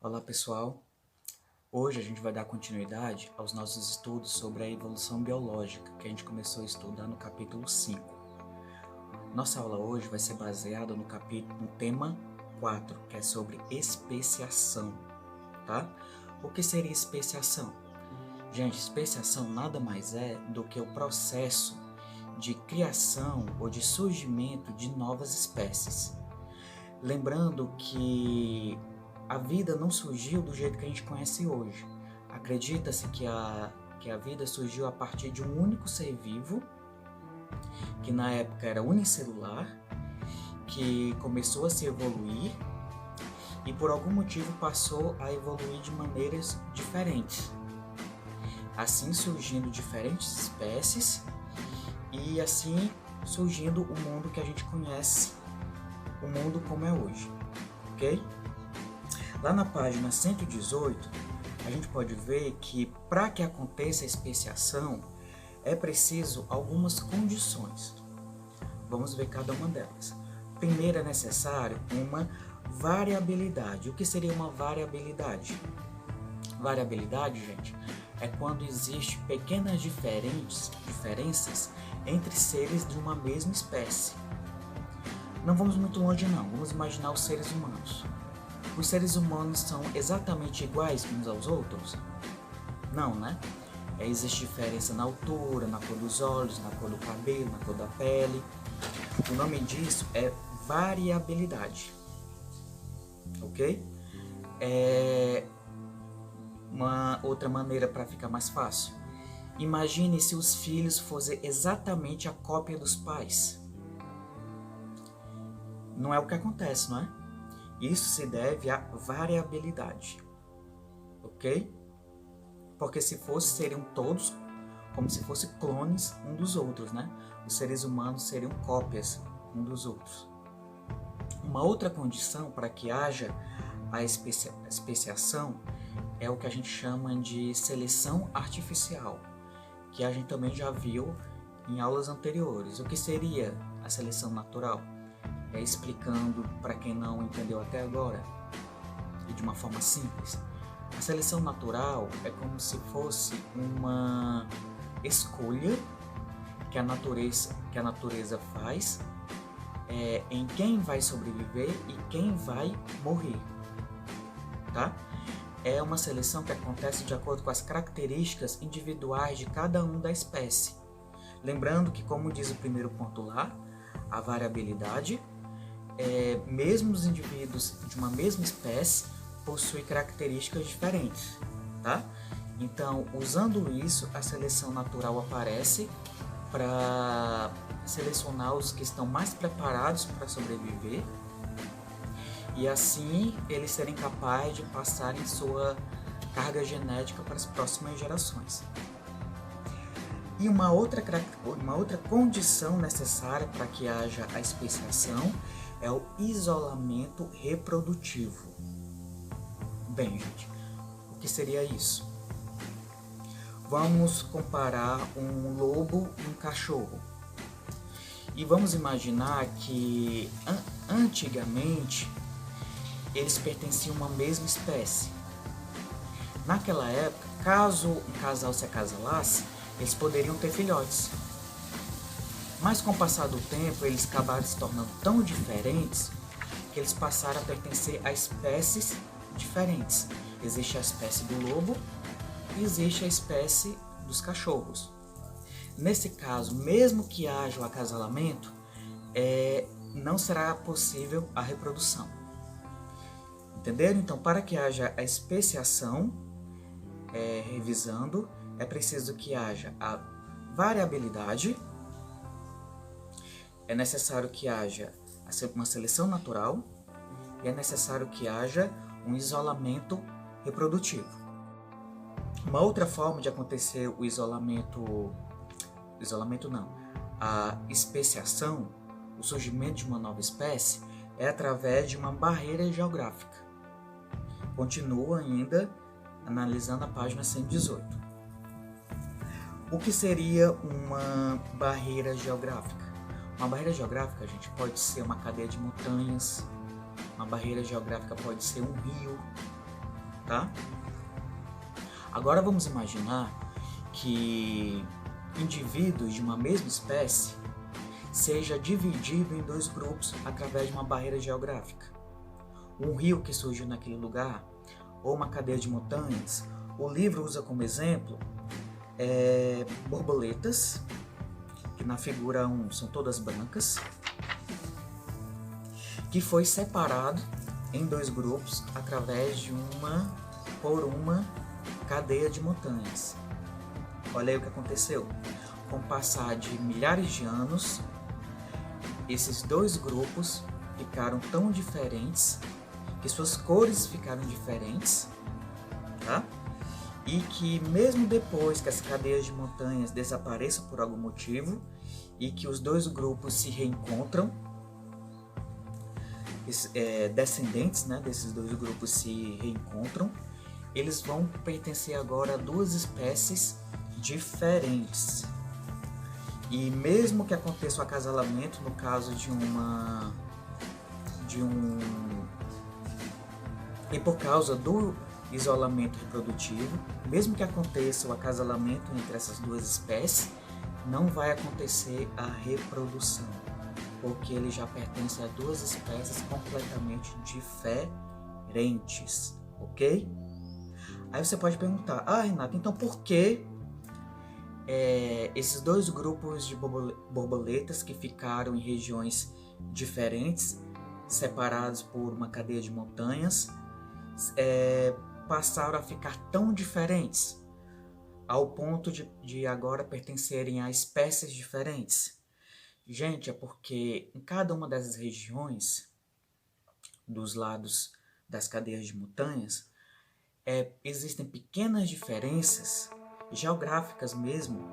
Olá pessoal, hoje a gente vai dar continuidade aos nossos estudos sobre a evolução biológica que a gente começou a estudar no capítulo 5. Nossa aula hoje vai ser baseada no tema 4, que é sobre especiação, tá? O que seria especiação? Gente, especiação nada mais é do que o processo de criação ou de surgimento de novas espécies. Lembrando que a vida não surgiu do jeito que a gente conhece hoje. Acredita-se que a vida surgiu a partir de um único ser vivo, que na época era unicelular, que começou a se evoluir e por algum motivo passou a evoluir de maneiras diferentes. Assim surgindo diferentes espécies e assim surgindo o mundo que a gente conhece, o mundo como é hoje, ok? Lá na página 118, a gente pode ver que para que aconteça a especiação, é preciso algumas condições. Vamos ver cada uma delas. Primeiro é necessário uma variabilidade. O que seria uma variabilidade? Variabilidade, gente, é quando existem pequenas diferenças entre seres de uma mesma espécie. Não vamos muito longe não, vamos imaginar os seres humanos. Os seres humanos são exatamente iguais uns aos outros? Não, né? Existe diferença na altura, na cor dos olhos, na cor do cabelo, na cor da pele. O nome disso é variabilidade, ok? Uma outra maneira para ficar mais fácil. Imagine se os filhos fossem exatamente a cópia dos pais. Não é o que acontece, não é? Isso se deve à variabilidade, ok? Porque se fosse, seriam todos como se fossem clones um dos outros, né? Os seres humanos seriam cópias um dos outros. Uma outra condição para que haja a especiação é o que a gente chama de seleção artificial, que a gente também já viu em aulas anteriores. O que seria a seleção natural? Explicando para quem não entendeu até agora e de uma forma simples, a seleção natural é como se fosse uma escolha que a natureza faz em quem vai sobreviver e quem vai morrer, tá? É uma seleção que acontece de acordo com as características individuais de cada um da espécie. Lembrando que, como diz o primeiro ponto lá, a variabilidade, mesmo os indivíduos de uma mesma espécie possuem características diferentes, tá? Então, usando isso, a seleção natural aparece para selecionar os que estão mais preparados para sobreviver e assim eles serem capazes de passarem sua carga genética para as próximas gerações. E uma outra condição necessária para que haja a especiação é o isolamento reprodutivo. Bem, gente, o que seria isso? Vamos comparar um lobo e um cachorro. E vamos imaginar que antigamente eles pertenciam a uma mesma espécie. Naquela época, caso um casal se acasalasse, eles poderiam ter filhotes. Mas com o passar do tempo, eles acabaram se tornando tão diferentes que eles passaram a pertencer a espécies diferentes. Existe a espécie do lobo e existe a espécie dos cachorros. Nesse caso, mesmo que haja o acasalamento, não será possível a reprodução. Entenderam? Então, para que haja a especiação, revisando, é preciso que haja a variabilidade, é necessário que haja uma seleção natural e é necessário que haja um isolamento reprodutivo. Uma outra forma de acontecer a especiação, o surgimento de uma nova espécie, é através de uma barreira geográfica. Continua ainda analisando a página 118. O que seria uma barreira geográfica? Uma barreira geográfica, gente, pode ser uma cadeia de montanhas, uma barreira geográfica pode ser um rio, tá? Agora vamos imaginar que indivíduos de uma mesma espécie seja dividido em dois grupos através de uma barreira geográfica. Um rio que surgiu naquele lugar, ou uma cadeia de montanhas. O livro usa como exemplo borboletas, que na figura 1 são todas brancas, que foi separado em dois grupos através de uma cadeia de montanhas. Olha aí o que aconteceu. Com o passar de milhares de anos, esses dois grupos ficaram tão diferentes que suas cores ficaram diferentes, tá? E que mesmo depois que as cadeias de montanhas desapareçam por algum motivo e que os dois grupos se reencontram, descendentes, né, desses dois grupos se reencontram, eles vão pertencer agora a duas espécies diferentes. E mesmo que aconteça o acasalamento, no caso e por causa do isolamento reprodutivo, mesmo que aconteça o acasalamento entre essas duas espécies, não vai acontecer a reprodução, porque ele já pertence a duas espécies completamente diferentes, ok? Aí você pode perguntar, Renato, então por que esses dois grupos de borboletas que ficaram em regiões diferentes, separados por uma cadeia de montanhas, passaram a ficar tão diferentes, ao ponto de agora pertencerem a espécies diferentes? Gente, é porque em cada uma dessas regiões, dos lados das cadeias de montanhas, existem pequenas diferenças geográficas mesmo,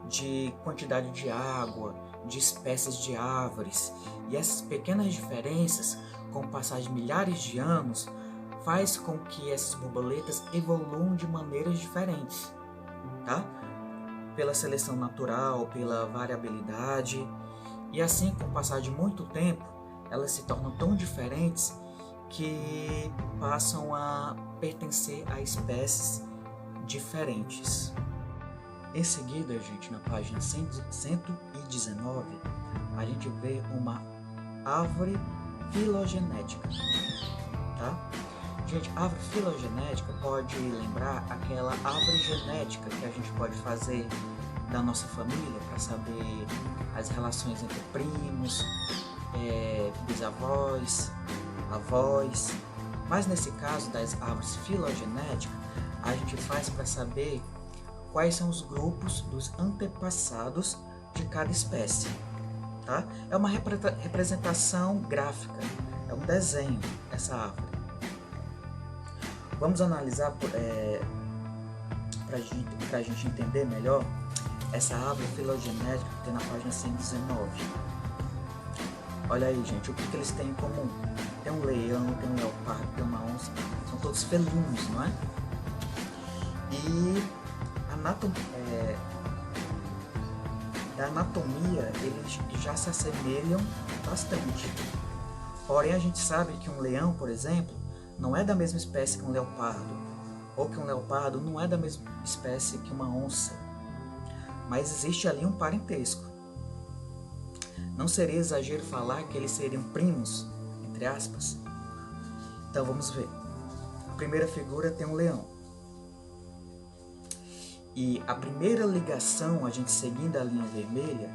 de quantidade de água, de espécies de árvores. E essas pequenas diferenças, com o passar de milhares de anos, faz com que essas borboletas evoluam de maneiras diferentes, tá? Pela seleção natural, pela variabilidade. E assim, com o passar de muito tempo, elas se tornam tão diferentes que passam a pertencer a espécies diferentes. Em seguida, gente, na página 119, a gente vê uma árvore filogenética, tá? Gente, árvore filogenética pode lembrar aquela árvore genética que a gente pode fazer da nossa família para saber as relações entre primos, bisavós, avós. Mas nesse caso das árvores filogenéticas, a gente faz para saber quais são os grupos dos antepassados de cada espécie, tá? É uma representação gráfica, é um desenho, essa árvore. Vamos analisar para a gente entender melhor essa árvore filogenética que tem na página 119. Olha aí, gente, o que eles têm em comum? Tem um leão, tem um leopardo, tem uma onça, são todos felinos, não é? E da anatomia, eles já se assemelham bastante. Porém, a gente sabe que um leão, por exemplo, não é da mesma espécie que um leopardo, ou que um leopardo não é da mesma espécie que uma onça, mas existe ali um parentesco. Não seria exagero falar que eles seriam primos, entre aspas? Então vamos ver. A primeira figura tem um leão. E a primeira ligação, a gente seguindo a linha vermelha,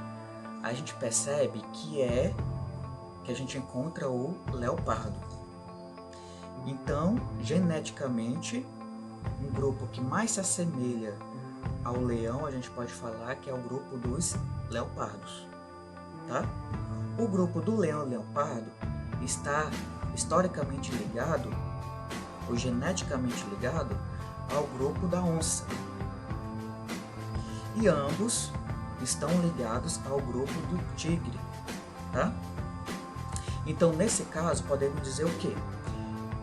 a gente percebe que a gente encontra o leopardo. Então, geneticamente, um grupo que mais se assemelha ao leão, a gente pode falar que é o grupo dos leopardos, tá? O grupo do leão-leopardo está historicamente ligado, ou geneticamente ligado, ao grupo da onça. E ambos estão ligados ao grupo do tigre, tá? Então, nesse caso, podemos dizer o quê?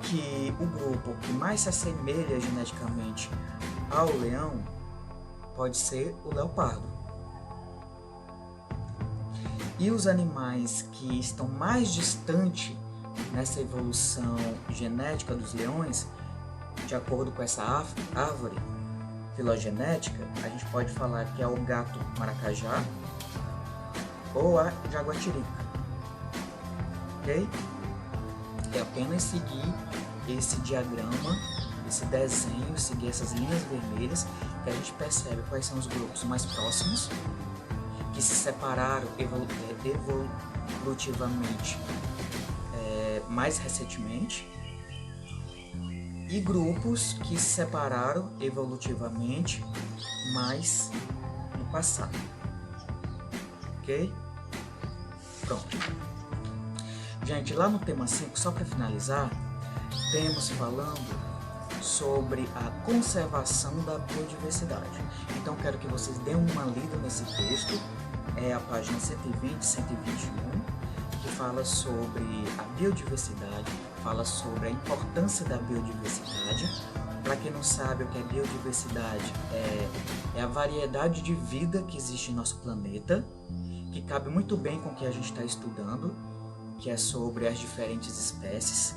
Que o grupo que mais se assemelha geneticamente ao leão pode ser o leopardo. E os animais que estão mais distantes nessa evolução genética dos leões de acordo com essa árvore filogenética, a gente pode falar que é o gato maracajá ou a jaguatirica, ok? É apenas seguir esse diagrama, esse desenho, seguir essas linhas vermelhas, que a gente percebe quais são os grupos mais próximos, que se separaram evolutivamente mais recentemente, e grupos que se separaram evolutivamente mais no passado. Ok? Pronto. Gente, lá no tema 5, só para finalizar, temos falando sobre a conservação da biodiversidade. Então, quero que vocês deem uma lida nesse texto, é a página 120, 121, que fala sobre a biodiversidade, fala sobre a importância da biodiversidade. Para quem não sabe o que é biodiversidade, é a variedade de vida que existe em nosso planeta, que cabe muito bem com o que a gente está estudando, que é sobre as diferentes espécies.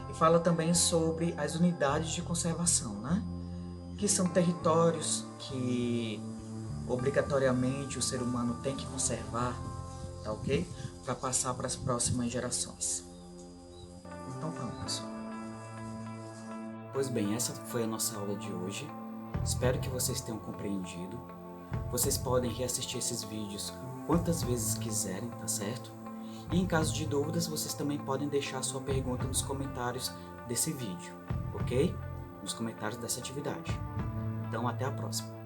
E fala também sobre as unidades de conservação, né? Que são territórios que obrigatoriamente o ser humano tem que conservar, tá ok? Para passar para as próximas gerações. Então pronto, pessoal. Pois bem, essa foi a nossa aula de hoje. Espero que vocês tenham compreendido. Vocês podem reassistir esses vídeos quantas vezes quiserem, tá certo? E em caso de dúvidas, vocês também podem deixar sua pergunta nos comentários desse vídeo, ok? Nos comentários dessa atividade. Então, até a próxima.